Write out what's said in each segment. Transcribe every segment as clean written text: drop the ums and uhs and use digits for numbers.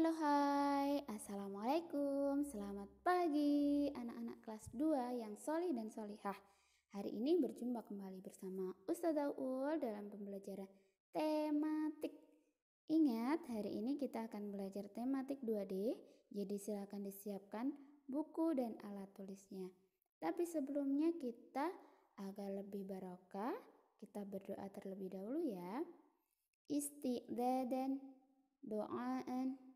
Halo hai, Assalamualaikum, selamat pagi anak-anak kelas 2 yang solih dan solihah. Hari ini berjumpa kembali bersama Ustazah Ul dalam pembelajaran tematik. Ingat, hari ini kita akan belajar tematik 2D, jadi silakan disiapkan buku dan alat tulisnya. Tapi sebelumnya kita agar lebih barokah, kita berdoa terlebih dahulu ya. Isti'dadan doaan.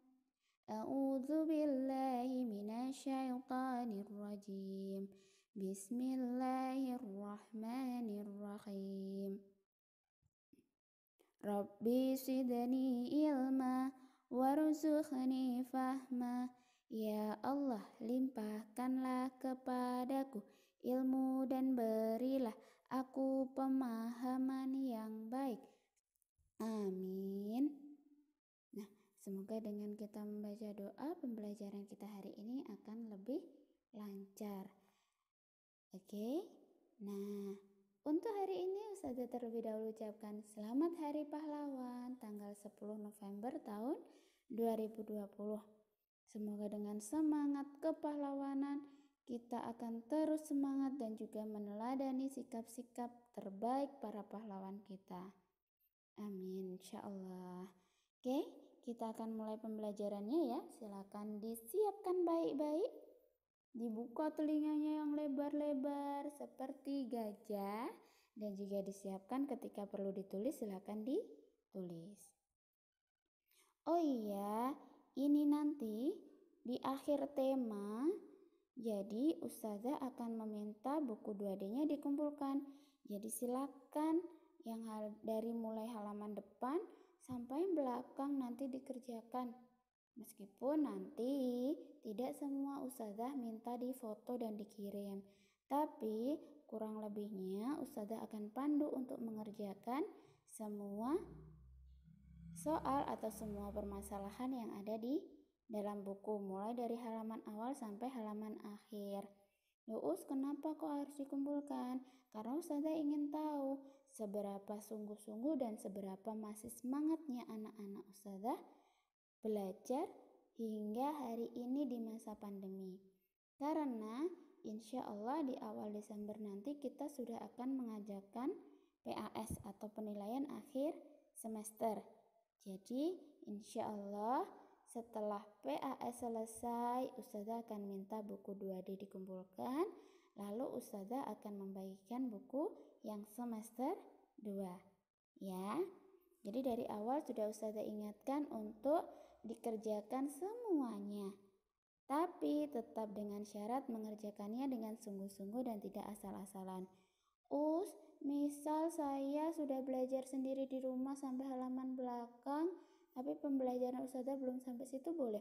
A'udzu billahi minasyaitonir rajim. Bismillahirrahmanirrahim. Rabbi zidni ilma warzuqni fahma. Ya Allah, limpahkanlah kepadaku ilmu dan berilah aku pemahaman yang baik. Amin. Nah, semoga dengan kita membaca doa, pembelajaran kita hari ini akan lebih lancar. Oke. Nah, untuk hari ini Ustazah terlebih dahulu ucapkan Selamat Hari Pahlawan tanggal 10 November tahun 2020. Semoga dengan semangat kepahlawanan kita akan terus semangat dan juga meneladani sikap-sikap terbaik para pahlawan kita. Amin, insyaallah. Oke, kita akan mulai pembelajarannya ya. Silakan disiapkan baik-baik. Dibuka telinganya yang lebar-lebar seperti gajah dan juga disiapkan ketika perlu ditulis silakan ditulis. Oh iya, ini nanti di akhir tema jadi Ustazah akan meminta buku 2D-nya dikumpulkan. Jadi silakan yang dari mulai halaman depan sampai belakang nanti dikerjakan. Meskipun nanti tidak semua Ustazah minta difoto dan dikirim, tapi kurang lebihnya Ustazah akan pandu untuk mengerjakan semua soal atau semua permasalahan yang ada di dalam buku, mulai dari halaman awal sampai halaman akhir. Us, kenapa kok harus dikumpulkan? Karena Ustazah ingin tahu seberapa sungguh-sungguh dan seberapa masih semangatnya anak-anak Ustazah belajar hingga hari ini di masa pandemi. Karena insya Allah di awal Desember nanti kita sudah akan mengajarkan PAS atau penilaian akhir semester. Jadi insya Allah setelah PAS selesai, Ustazah akan minta buku 2D dikumpulkan, lalu Ustazah akan membagikan buku yang semester 2. Ya, jadi dari awal sudah Ustazah ingatkan untuk dikerjakan semuanya. Tapi tetap dengan syarat mengerjakannya dengan sungguh-sungguh dan tidak asal-asalan. Misal saya sudah belajar sendiri di rumah sampai halaman belakang, tapi pembelajaran Ustazah belum sampai situ boleh?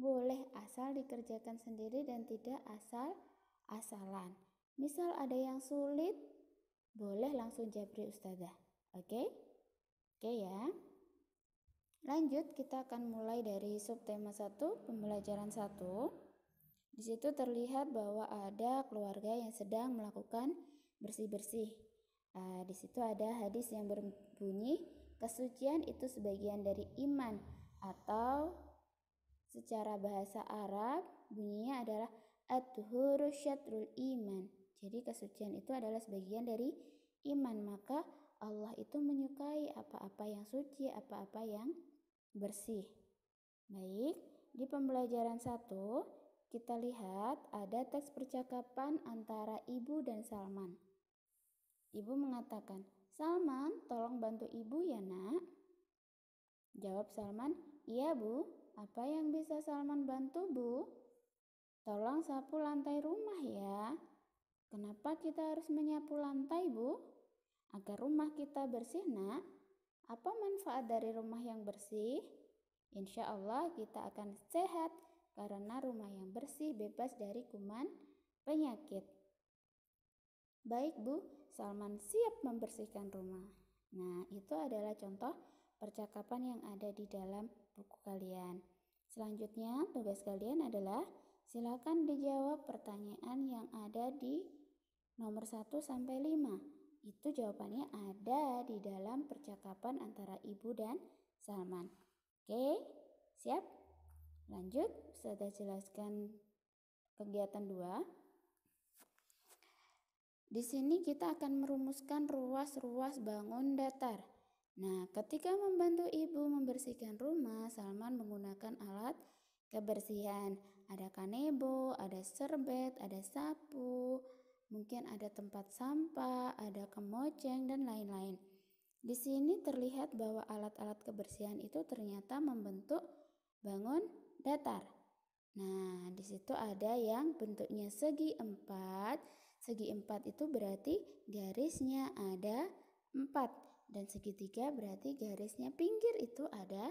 Boleh, asal dikerjakan sendiri dan tidak asal-asalan. Misal ada yang sulit, boleh langsung japri Ustazah. Oke ya. Lanjut, kita akan mulai dari subtema 1, pembelajaran 1. Di situ terlihat bahwa ada keluarga yang sedang melakukan bersih-bersih. Di situ ada hadis yang berbunyi, kesucian itu sebagian dari iman, atau secara bahasa Arab bunyinya adalah at-tuhuru syatrul iman. Jadi kesucian itu adalah sebagian dari iman, maka Allah itu menyukai apa-apa yang suci, apa-apa yang bersih. Baik, di pembelajaran 1 kita lihat ada teks percakapan antara ibu dan Salman. Ibu mengatakan, "Salman, tolong bantu ibu ya nak." Jawab Salman, "Iya bu, apa yang bisa Salman bantu bu?" "Tolong sapu lantai rumah ya." "Kenapa kita harus menyapu lantai bu?" "Agar rumah kita bersih nak." "Apa manfaat dari rumah yang bersih?" "Insya Allah kita akan sehat karena rumah yang bersih bebas dari kuman penyakit." "Baik bu, Salman siap membersihkan rumah." Nah, itu adalah contoh percakapan yang ada di dalam buku kalian. Selanjutnya, tugas kalian adalah silakan dijawab pertanyaan yang ada di nomor 1 sampai 5. Itu jawabannya ada di dalam percakapan antara ibu dan Salman. Oke, siap? Lanjut, Ustazah jelaskan kegiatan 2. Di sini kita akan merumuskan ruas-ruas bangun datar. Nah, ketika membantu ibu membersihkan rumah, Salman menggunakan alat kebersihan. Ada kanebo, ada serbet, ada sapu, mungkin ada tempat sampah, ada kemoceng, dan lain-lain. Di sini terlihat bahwa alat-alat kebersihan itu ternyata membentuk bangun datar. Nah, di situ ada yang bentuknya segi 4. Segi 4 itu berarti garisnya ada 4. Dan segitiga berarti garisnya pinggir itu ada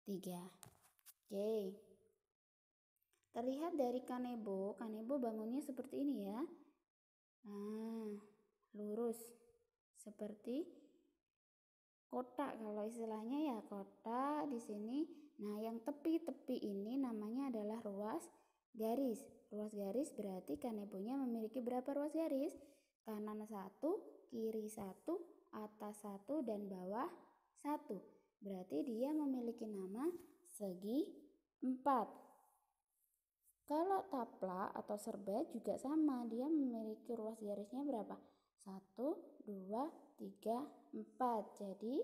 3. Oke. Terlihat dari kanebo bangunnya seperti ini ya. Nah, lurus. Seperti kotak kalau istilahnya ya, kotak di sini. Nah, yang tepi-tepi ini namanya adalah ruas garis. Ruas garis berarti kanebonya memiliki berapa ruas garis? Kanan 1, kiri 1, atas 1, dan bawah 1. Berarti dia memiliki nama segi 4. Kalau taplak atau serbet juga sama, dia memiliki ruas garisnya berapa? 1, 2, 3, 4. Jadi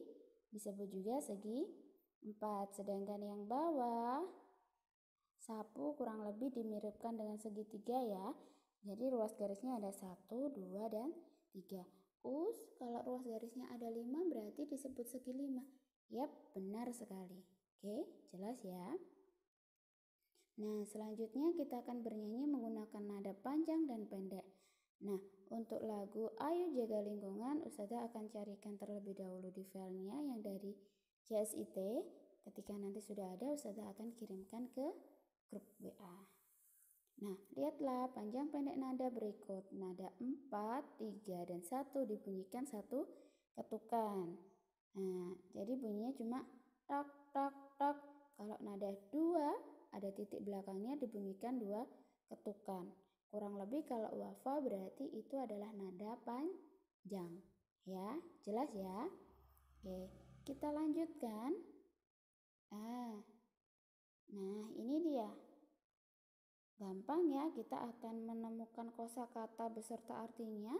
disebut juga segi 4. Sedangkan yang bawah sapu kurang lebih dimiripkan dengan segitiga ya. Jadi ruas garisnya ada 1, 2, dan 3. Kalau ruas garisnya ada 5 berarti disebut segi 5. Yap, benar sekali. Oke, jelas ya. Nah, selanjutnya kita akan bernyanyi menggunakan nada panjang dan pendek. Nah, untuk lagu Ayo Jaga Lingkungan, Ustazah akan carikan terlebih dahulu di filenya yang dari CSIT. Ketika nanti sudah ada, Ustazah akan kirimkan ke grup WA. Nah, lihatlah panjang pendek nada berikut. Nada 4, 3, dan 1 dibunyikan 1 ketukan. Nah, jadi bunyinya cuma tok, tok, tok. Kalau nada 2, ada titik belakangnya dibunyikan 2 ketukan. Kurang lebih kalau wafa berarti itu adalah nada panjang. Ya, jelas ya? Oke, kita lanjutkan. Nah ini dia. Gampang ya, kita akan menemukan kosakata beserta artinya.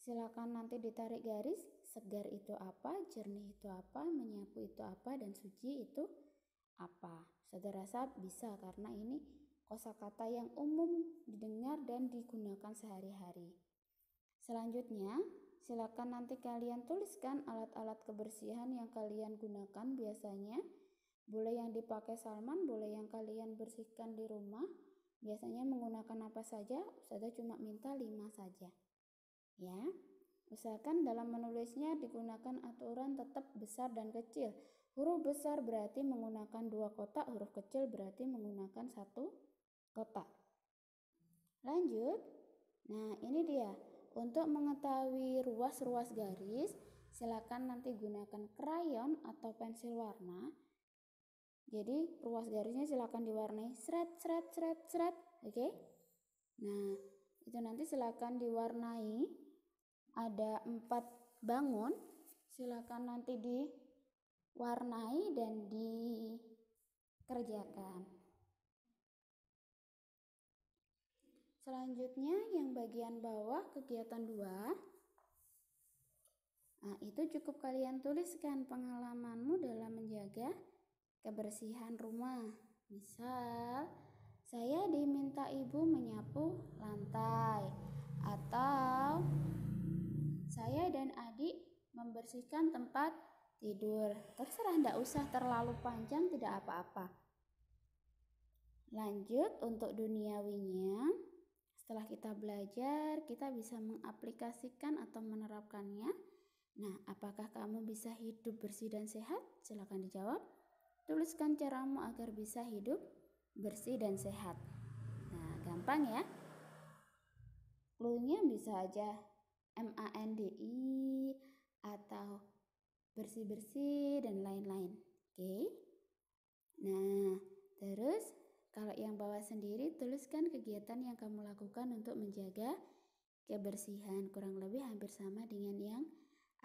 Silakan nanti ditarik garis. Segar itu apa, jernih itu apa, menyapu itu apa, dan suci itu apa. Saudara rasa bisa karena ini kosakata yang umum didengar dan digunakan sehari-hari. Selanjutnya, silakan nanti kalian tuliskan alat-alat kebersihan yang kalian gunakan biasanya. Boleh yang dipakai Salman, boleh yang kalian bersihkan di rumah. Biasanya menggunakan apa saja? Ustazah cuma minta 5 saja. Ya. Usahakan dalam menulisnya digunakan aturan tetap besar dan kecil. Huruf besar berarti menggunakan 2 kotak, huruf kecil berarti menggunakan 1 kotak. Lanjut. Nah, ini dia. Untuk mengetahui ruas-ruas garis, silakan nanti gunakan krayon atau pensil warna. Jadi, ruas garisnya silakan diwarnai seret, seret, seret, seret. Oke? Nah, itu nanti silakan diwarnai. Ada 4 bangun, silakan nanti diwarnai dan dikerjakan. Selanjutnya yang bagian bawah kegiatan 2. Nah, itu cukup kalian tuliskan pengalamanmu dalam menjaga kebersihan rumah. Misal, saya diminta ibu menyapu lantai, atau saya dan adik membersihkan tempat tidur. Terserah, tidak usah terlalu panjang, tidak apa-apa. Lanjut untuk duniawinya. Setelah kita belajar, kita bisa mengaplikasikan atau menerapkannya. Nah, apakah kamu bisa hidup bersih dan sehat? Silakan dijawab. Tuliskan caramu agar bisa hidup bersih dan sehat. Nah, gampang ya. Clue-nya bisa aja MANDI atau bersih-bersih dan lain-lain. Oke. Nah, terus kalau yang bawah sendiri tuliskan kegiatan yang kamu lakukan untuk menjaga kebersihan. Kurang lebih hampir sama dengan yang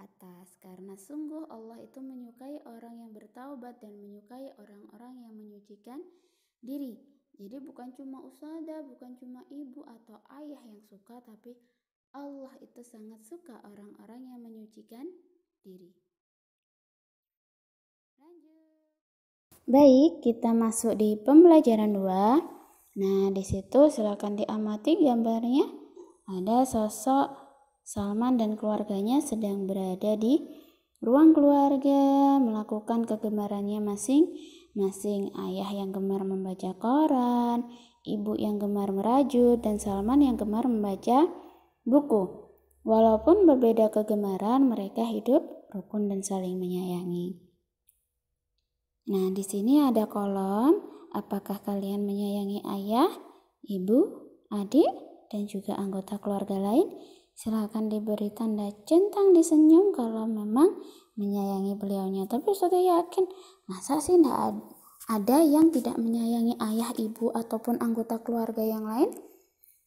atas. Karena sungguh Allah itu menyukai orang yang bertaubat dan menyukai orang-orang yang menyucikan diri. Jadi bukan cuma ustadzah, bukan cuma ibu atau ayah yang suka, tapi Allah itu sangat suka orang-orang yang menyucikan diri. Lanjut. Baik, kita masuk di pembelajaran 2. Nah, di situ silakan diamati gambarnya. Ada sosok Salman dan keluarganya sedang berada di ruang keluarga melakukan kegemarannya masing-masing. Ayah yang gemar membaca koran, ibu yang gemar merajut, dan Salman yang gemar membaca buku. Walaupun berbeda kegemaran, mereka hidup rukun dan saling menyayangi. Nah, di sini ada kolom, apakah kalian menyayangi ayah, ibu, adik, dan juga anggota keluarga lain? Silakan diberi tanda centang disenyum kalau memang menyayangi beliaunya. Tapi Ustazah yakin, masa sih tidak ada yang tidak menyayangi ayah, ibu, ataupun anggota keluarga yang lain?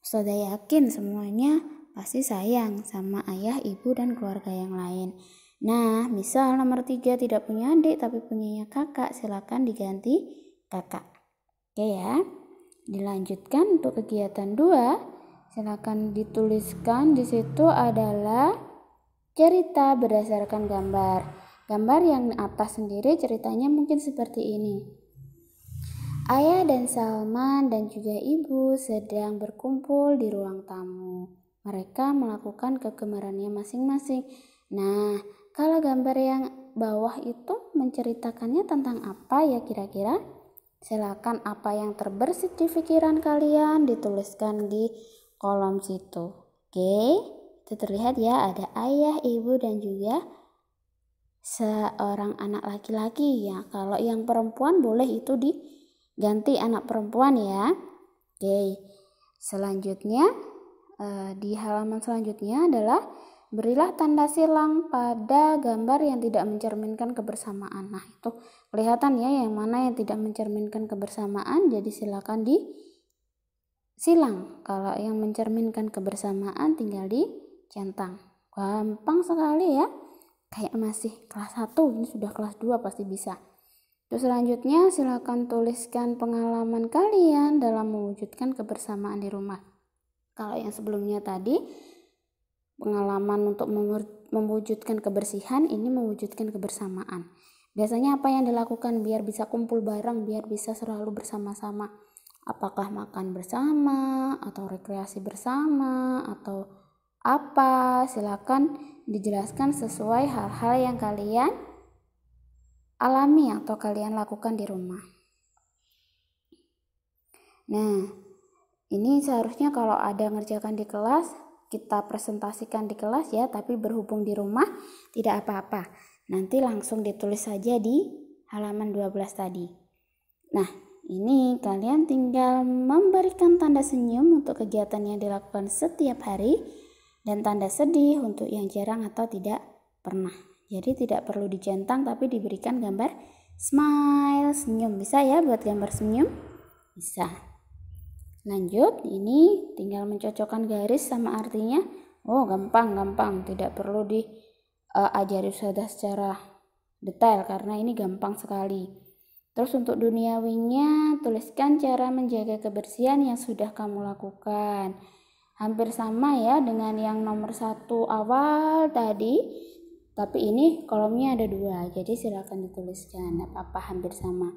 Ustazah yakin semuanya pasti sayang sama ayah, ibu, dan keluarga yang lain. Nah, misal nomor 3 tidak punya adik tapi punyanya kakak, silakan diganti kakak. Oke ya. Dilanjutkan untuk kegiatan 2. Silakan dituliskan di situ adalah cerita berdasarkan gambar. Gambar yang atas sendiri ceritanya mungkin seperti ini. Ayah dan Salman dan juga ibu sedang berkumpul di ruang tamu. Mereka melakukan kegemarannya masing-masing. Nah, kalau gambar yang bawah itu menceritakannya tentang apa ya kira-kira? Silakan apa yang terbersit di pikiran kalian dituliskan di kolom situ. Oke, itu terlihat ya, ada ayah, ibu, dan juga seorang anak laki-laki ya. Kalau yang perempuan boleh itu diganti anak perempuan ya. Oke, selanjutnya di halaman selanjutnya adalah berilah tanda silang pada gambar yang tidak mencerminkan kebersamaan. Nah, itu kelihatan ya yang mana yang tidak mencerminkan kebersamaan, jadi silakan disilang. Kalau yang mencerminkan kebersamaan tinggal dicentang. Gampang sekali ya. Kayak masih kelas 1, ini sudah kelas 2 pasti bisa. Terus selanjutnya silakan tuliskan pengalaman kalian dalam mewujudkan kebersamaan di rumah. Kalau yang sebelumnya tadi pengalaman untuk mewujudkan kebersihan, ini mewujudkan kebersamaan. Biasanya apa yang dilakukan biar bisa kumpul bareng, biar bisa selalu bersama-sama? Apakah makan bersama, atau rekreasi bersama, atau apa? Silakan dijelaskan sesuai hal-hal yang kalian alami atau kalian lakukan di rumah. Nah, ini seharusnya kalau ada ngerjakan di kelas, kita presentasikan di kelas ya, tapi berhubung di rumah tidak apa-apa. Nanti langsung ditulis saja di halaman 12 tadi. Nah, ini kalian tinggal memberikan tanda senyum untuk kegiatan yang dilakukan setiap hari dan tanda sedih untuk yang jarang atau tidak pernah. Jadi tidak perlu dicentang tapi diberikan gambar smile, senyum. Bisa ya buat gambar senyum? Bisa. Lanjut, ini tinggal mencocokkan garis sama artinya. Oh, gampang, tidak perlu diajari Ustazah secara detail karena ini gampang sekali. Terus untuk duniawinya, tuliskan cara menjaga kebersihan yang sudah kamu lakukan. Hampir sama ya dengan yang nomor 1 awal tadi, tapi ini kolomnya ada 2, jadi silakan dituliskan, apa-apa hampir sama.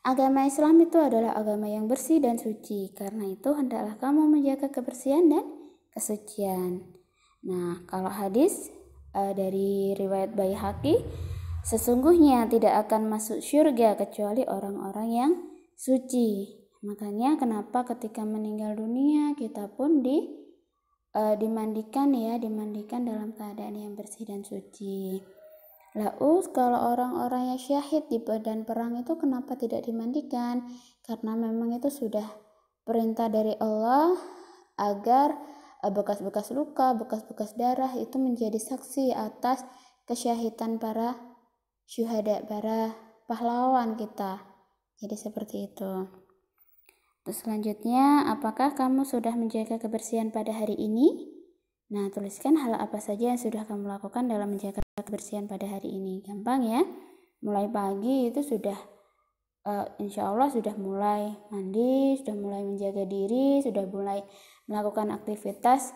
Agama Islam itu adalah agama yang bersih dan suci, karena itu hendaklah kamu menjaga kebersihan dan kesucian. Nah, kalau hadis dari riwayat Baihaqi, sesungguhnya tidak akan masuk surga kecuali orang-orang yang suci. Makanya kenapa ketika meninggal dunia kita pun dimandikan dalam keadaan yang bersih dan suci. Lalu kalau orang-orang yang syahid di medan perang itu kenapa tidak dimandikan? Karena memang itu sudah perintah dari Allah agar bekas-bekas luka, bekas-bekas darah itu menjadi saksi atas kesyahidan para syuhada, para pahlawan kita. Jadi seperti itu. Terus selanjutnya, apakah kamu sudah menjaga kebersihan pada hari ini? Nah, tuliskan hal apa saja yang sudah kamu lakukan dalam menjaga kebersihan pada hari ini. Gampang ya. Mulai pagi itu sudah insya Allah sudah mulai mandi, sudah mulai menjaga diri, sudah mulai melakukan aktivitas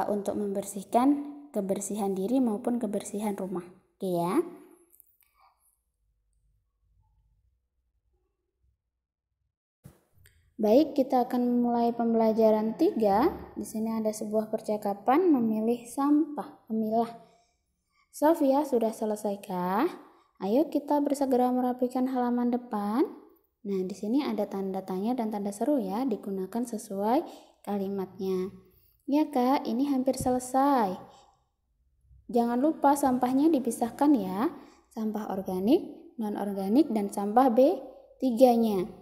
untuk membersihkan kebersihan diri maupun kebersihan rumah. Oke ya. Baik, kita akan memulai pembelajaran 3. Di sini ada sebuah percakapan memilih sampah, memilah. Sofia, sudah selesaikah? Ayo kita bersegera merapikan halaman depan. Nah, di sini ada tanda tanya dan tanda seru ya, digunakan sesuai kalimatnya. Ya Kak, ini hampir selesai. Jangan lupa sampahnya dipisahkan ya. Sampah organik, non-organik, dan sampah B3-nya.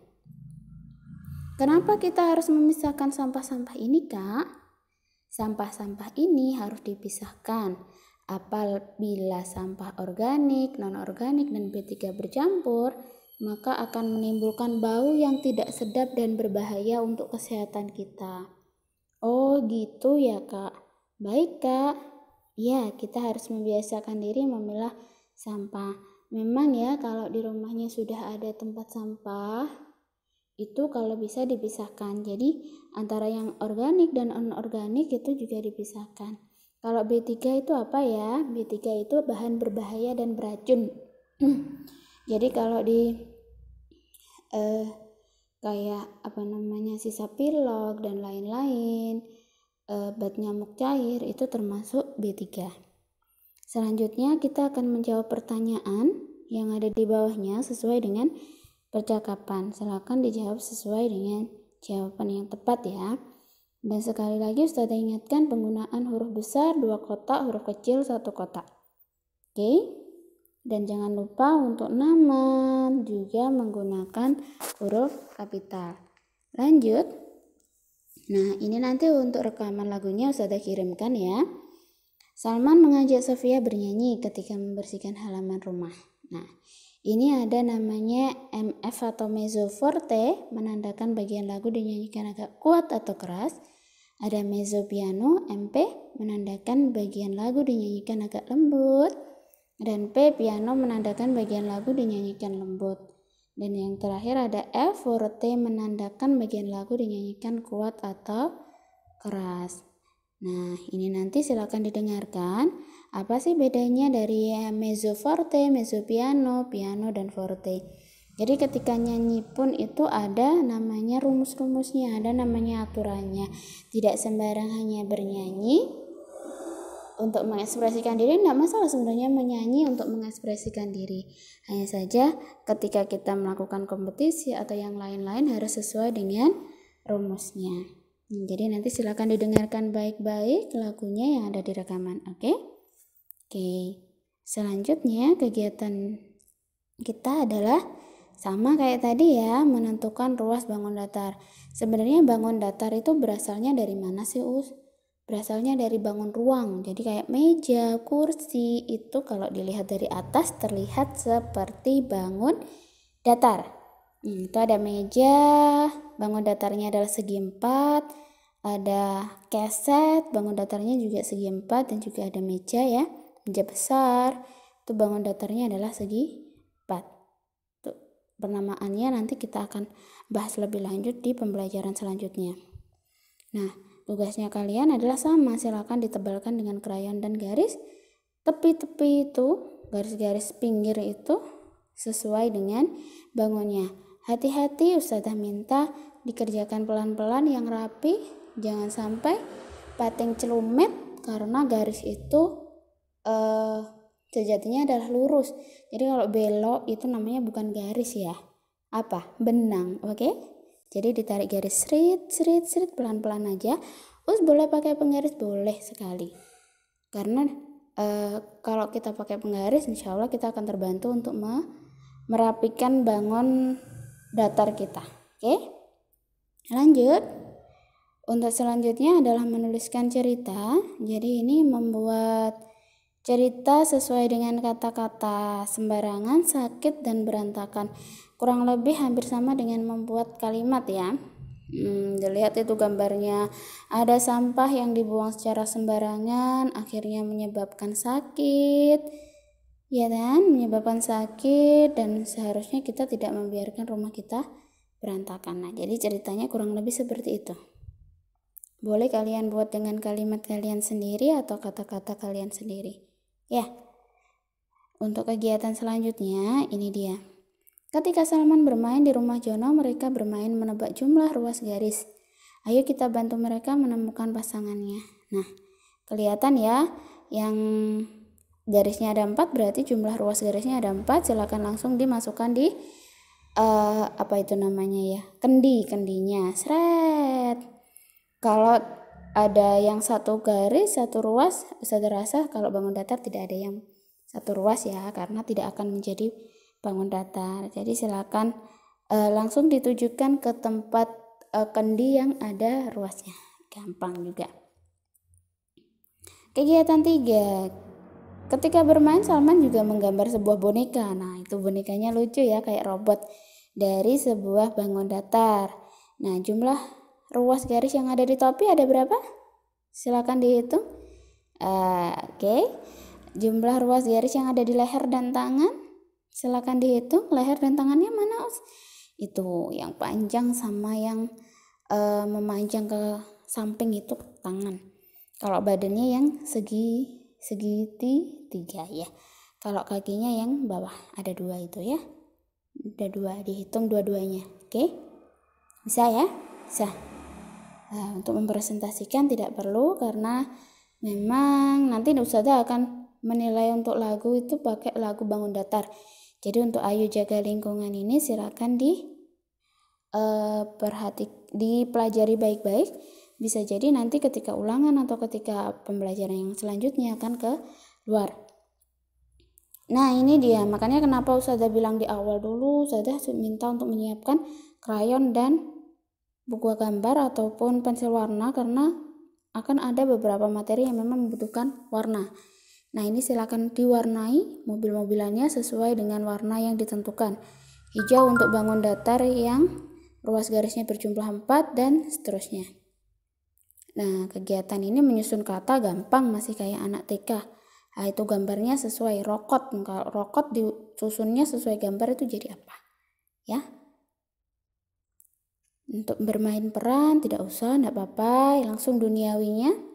Kenapa kita harus memisahkan sampah-sampah ini, Kak? Sampah-sampah ini harus dipisahkan. Apabila sampah organik, non-organik, dan B3 bercampur, maka akan menimbulkan bau yang tidak sedap dan berbahaya untuk kesehatan kita. Oh, gitu ya, Kak. Baik, Kak. Ya, kita harus membiasakan diri memilah sampah. Memang ya, kalau di rumahnya sudah ada tempat sampah, itu kalau bisa dipisahkan. Jadi antara yang organik dan non-organik itu juga dipisahkan. Kalau B3 itu apa ya? B3 itu bahan berbahaya dan beracun. Jadi kalau di kayak sisa pilok dan lain-lain, bat nyamuk cair itu termasuk B3. Selanjutnya kita akan menjawab pertanyaan yang ada di bawahnya sesuai dengan percakapan. Silakan dijawab sesuai dengan jawaban yang tepat ya. Dan sekali lagi Ustazah ingatkan penggunaan huruf besar 2 kotak, huruf kecil 1 kotak. Oke. Dan jangan lupa untuk nama juga menggunakan huruf kapital. Lanjut. Nah, ini nanti untuk rekaman lagunya Ustazah kirimkan ya. Salman mengajak Sofia bernyanyi ketika membersihkan halaman rumah. Nah, ini ada namanya MF atau mezzo forte, menandakan bagian lagu dinyanyikan agak kuat atau keras. Ada mezzo piano, MP, menandakan bagian lagu dinyanyikan agak lembut. Dan P piano menandakan bagian lagu dinyanyikan lembut. Dan yang terakhir ada F forte, menandakan bagian lagu dinyanyikan kuat atau keras. Nah, ini nanti silakan didengarkan. Apa sih bedanya dari mezzo forte, mezzo piano, piano, dan forte? Jadi ketika nyanyi pun itu ada namanya rumus-rumusnya, ada namanya aturannya. Tidak sembarang hanya bernyanyi untuk mengekspresikan diri, tidak masalah sebenarnya menyanyi untuk mengekspresikan diri. Hanya saja ketika kita melakukan kompetisi atau yang lain-lain harus sesuai dengan rumusnya. Jadi nanti silakan didengarkan baik-baik lagunya yang ada di rekaman, oke? Oke. Selanjutnya kegiatan kita adalah sama kayak tadi ya, menentukan ruas bangun datar. Sebenarnya bangun datar itu berasalnya dari mana sih, Us? Berasalnya dari bangun ruang. Jadi kayak meja, kursi itu kalau dilihat dari atas terlihat seperti bangun datar. Itu ada meja, bangun datarnya adalah segi 4, ada keset, bangun datarnya juga segi 4, dan juga ada meja ya, meja besar, itu bangun datarnya adalah segi 4. Tuh, penamaannya nanti kita akan bahas lebih lanjut di pembelajaran selanjutnya. Nah, tugasnya kalian adalah sama, silakan ditebalkan dengan krayon dan garis. Tepi-tepi itu, garis-garis pinggir itu sesuai dengan bangunnya. Hati-hati, Ustazah minta dikerjakan pelan-pelan yang rapi, jangan sampai pating celumet karena garis itu sejatinya adalah lurus. Jadi kalau belok itu namanya bukan garis ya. Apa? Benang, oke? Jadi ditarik garis srit pelan-pelan aja. Us boleh pakai penggaris, boleh sekali. Karena kalau kita pakai penggaris insya Allah kita akan terbantu untuk merapikan bangun datar kita. Oke? Lanjut. Untuk selanjutnya adalah menuliskan cerita. Jadi ini membuat cerita sesuai dengan kata-kata, sembarangan, sakit, dan berantakan. Kurang lebih hampir sama dengan membuat kalimat ya. Dilihat itu gambarnya, ada sampah yang dibuang secara sembarangan akhirnya menyebabkan sakit, ya kan, menyebabkan sakit, dan seharusnya kita tidak membiarkan rumah kita berantakan. Nah, jadi ceritanya kurang lebih seperti itu. Boleh kalian buat dengan kalimat kalian sendiri atau kata-kata kalian sendiri. Ya. Untuk kegiatan selanjutnya, ini dia. Ketika Salman bermain di rumah Jono, mereka bermain menebak jumlah ruas garis. Ayo kita bantu mereka menemukan pasangannya. Nah, kelihatan ya, yang garisnya ada 4 berarti jumlah ruas garisnya ada 4. Silakan langsung dimasukkan di kendinya. Sret. Kalau ada yang satu garis, satu ruas, bisa terasa kalau bangun datar tidak ada yang satu ruas ya, karena tidak akan menjadi bangun datar. Jadi silakan langsung ditujukan ke tempat kendi yang ada ruasnya. Gampang juga. Kegiatan 3. Ketika bermain, Salman juga menggambar sebuah boneka. Nah, itu bonekanya lucu ya, kayak robot dari sebuah bangun datar. Nah, jumlah ruas garis yang ada di topi ada berapa? Silakan dihitung. Oke. Jumlah ruas garis yang ada di leher dan tangan, silakan dihitung. Leher dan tangannya mana, Us? Itu yang panjang sama yang memanjang ke samping itu tangan. Kalau badannya yang segitiga ya. Kalau kakinya yang bawah ada 2 itu ya. Ada 2, dihitung dua-duanya. Oke? Bisa ya? Bisa. Nah, untuk mempresentasikan tidak perlu karena memang nanti Ustazah akan menilai untuk lagu itu pakai lagu bangun datar. Jadi untuk Ayo Jaga Lingkungan ini silakan dipelajari baik-baik. Bisa jadi nanti ketika ulangan atau ketika pembelajaran yang selanjutnya akan ke luar. Nah, ini dia. Makanya kenapa Ustazah bilang di awal dulu, Ustazah minta untuk menyiapkan krayon dan buku gambar ataupun pensil warna, karena akan ada beberapa materi yang memang membutuhkan warna. Nah, ini silakan diwarnai mobil-mobilannya sesuai dengan warna yang ditentukan. Hijau untuk bangun datar yang ruas garisnya berjumlah 4 dan seterusnya. Nah, kegiatan ini menyusun kata gampang, masih kayak anak TK. Nah, itu gambarnya sesuai rokot. Kalau rokot disusunnya sesuai gambar itu jadi apa? Ya. Untuk bermain peran tidak usah, tidak apa-apa, langsung duniawinya.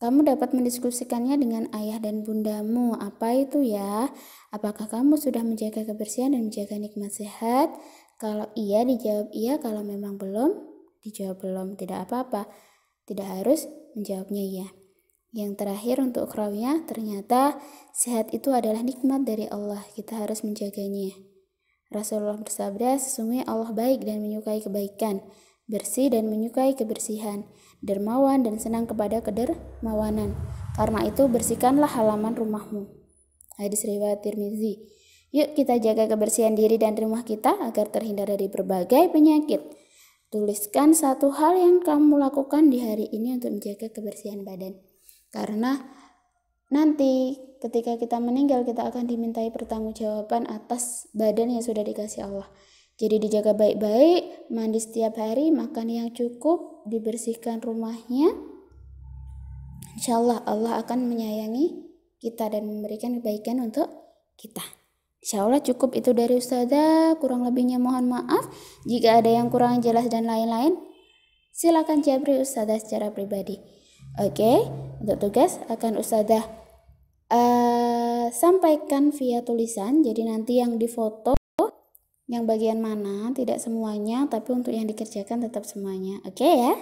Kamu dapat mendiskusikannya dengan ayah dan bundamu. Apa itu ya? Apakah kamu sudah menjaga kebersihan dan menjaga nikmat sehat? Kalau iya, dijawab iya. Kalau memang belum, dijawab belum. Tidak apa-apa. Tidak harus menjawabnya iya. Yang terakhir untuk ukhrawiyah, ternyata sehat itu adalah nikmat dari Allah. Kita harus menjaganya. Rasulullah bersabda, sesungguhnya Allah baik dan menyukai kebaikan, bersih dan menyukai kebersihan, dermawan dan senang kepada kedermawanan. Karena itu bersihkanlah halaman rumahmu. Hadis riwayat Tirmizi. Yuk kita jaga kebersihan diri dan rumah kita agar terhindar dari berbagai penyakit. Tuliskan satu hal yang kamu lakukan di hari ini untuk menjaga kebersihan badan. Karena nanti ketika kita meninggal, kita akan dimintai pertanggungjawaban atas badan yang sudah dikasih Allah. Jadi dijaga baik-baik, mandi setiap hari, makan yang cukup, dibersihkan rumahnya. Insya Allah Allah akan menyayangi kita dan memberikan kebaikan untuk kita. Insya Allah cukup itu dari Ustazah. Kurang lebihnya mohon maaf. Jika ada yang kurang jelas dan lain-lain, silakan jabri Ustazah secara pribadi. Oke, untuk tugas akan Ustazah sampaikan via tulisan. Jadi nanti yang difoto yang bagian mana, tidak semuanya, tapi untuk yang dikerjakan tetap semuanya. Oke ya?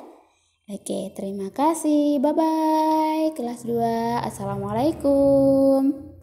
Oke, terima kasih. Bye-bye. Kelas 2. Assalamualaikum.